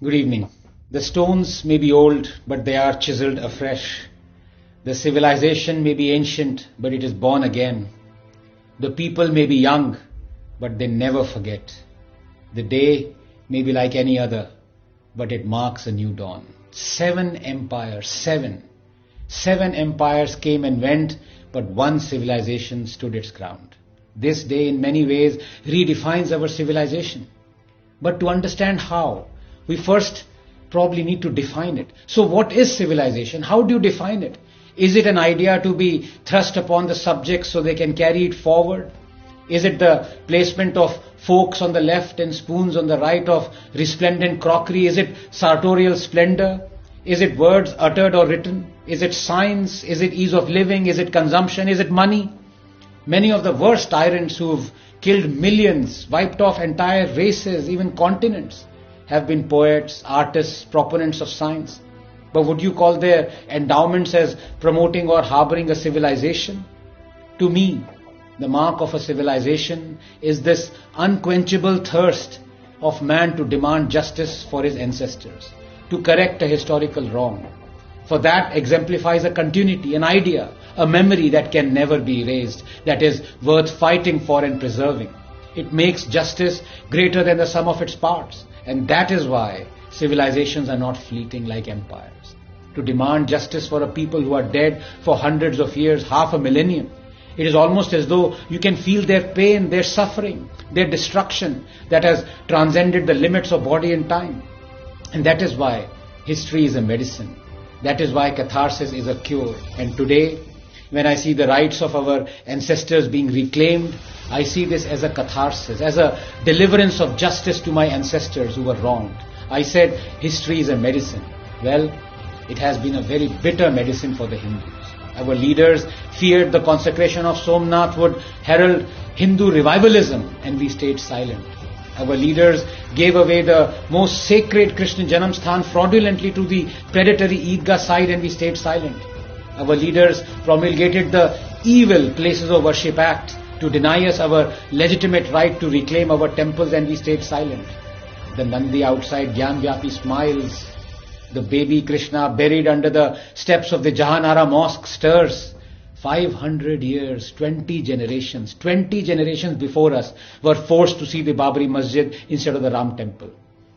Good evening. The stones may be old, but they are chiseled afresh. The civilization may be ancient, but it is born again. The people may be young, but they never forget. The day may be like any other, but it marks a new dawn. 7 empires, 7. 7 empires came and went, but one civilization stood its ground. This day in many ways redefines our civilization. But to understand how, we first probably need to define it. So what is civilization? How do you define it? Is it an idea to be thrust upon the subjects so they can carry it forward? Is it the placement of forks on the left and spoons on the right of resplendent crockery? Is it sartorial splendor? Is it words uttered or written? Is it science? Is it ease of living? Is it consumption? Is it money? Many of the worst tyrants who've killed millions, wiped off entire races, even continents, have been poets, artists, proponents of science. But would you call their endowments as promoting or harboring a civilization? To me, the mark of a civilization is this unquenchable thirst of man to demand justice for his ancestors, to correct a historical wrong. For that exemplifies a continuity, an idea, a memory that can never be erased, that is worth fighting for and preserving. It makes justice greater than the sum of its parts. And that is why civilizations are not fleeting like empires. To demand justice for a people who are dead for hundreds of years, half a millennium, it is almost as though you can feel their pain, their suffering, their destruction that has transcended the limits of body and time. And that is why history is a medicine. That is why catharsis is a cure. And today, when I see the rights of our ancestors being reclaimed, I see this as a catharsis, as a deliverance of justice to my ancestors who were wronged. I said history is a medicine. Well, it has been a very bitter medicine for the Hindus. Our leaders feared the consecration of Somnath would herald Hindu revivalism, and we stayed silent. Our leaders gave away the most sacred Krishna Janamsthan fraudulently to the predatory Eidgah side, and we stayed silent. Our leaders promulgated the evil Places of Worship Act to deny us our legitimate right to reclaim our temples, and we stayed silent. The Nandi outside Gyan-Vyapi smiles. The baby Krishna buried under the steps of the Jahanara mosque stirs. 500 years, 20 generations before us were forced to see the Babri Masjid instead of the Ram Temple.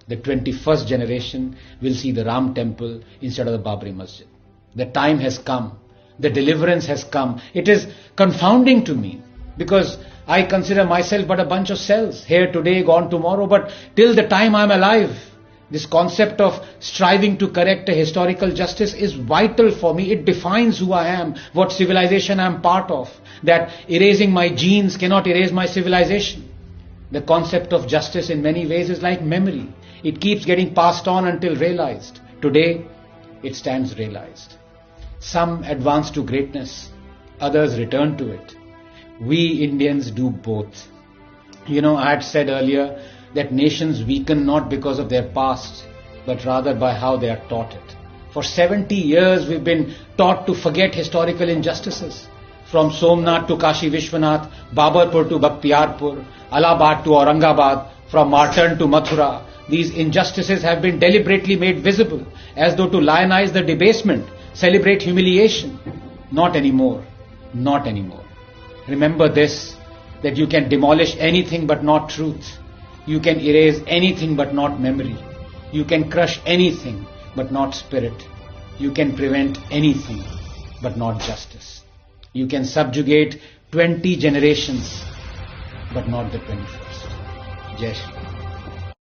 The 21st generation will see the Ram Temple instead of the Babri Masjid. The time has come. The deliverance has come. It is confounding to me because I consider myself but a bunch of cells, here today, gone tomorrow, but till the time I am alive, this concept of striving to correct a historical justice is vital for me. It defines who I am, what civilization I am part of, that erasing my genes cannot erase my civilization. The concept of justice in many ways is like memory. It keeps getting passed on until realized. Today, it stands realized. Some advance to greatness, others return to it. We Indians do both. I had said earlier that nations weaken not because of their past, but rather by how they are taught it. For 70 years we've been taught to forget historical injustices. From Somnath to Kashi Vishwanath, Babarpur to Bakhtiarpur, Allahabad to Aurangabad, from Martan to Mathura, these injustices have been deliberately made visible, as though to lionize the debasement, celebrate humiliation. Not anymore. Not anymore. Remember this, that you can demolish anything but not truth. You can erase anything but not memory. You can crush anything but not spirit. You can prevent anything but not justice. You can subjugate 20 generations but not the 21st. Jai Shri Ram.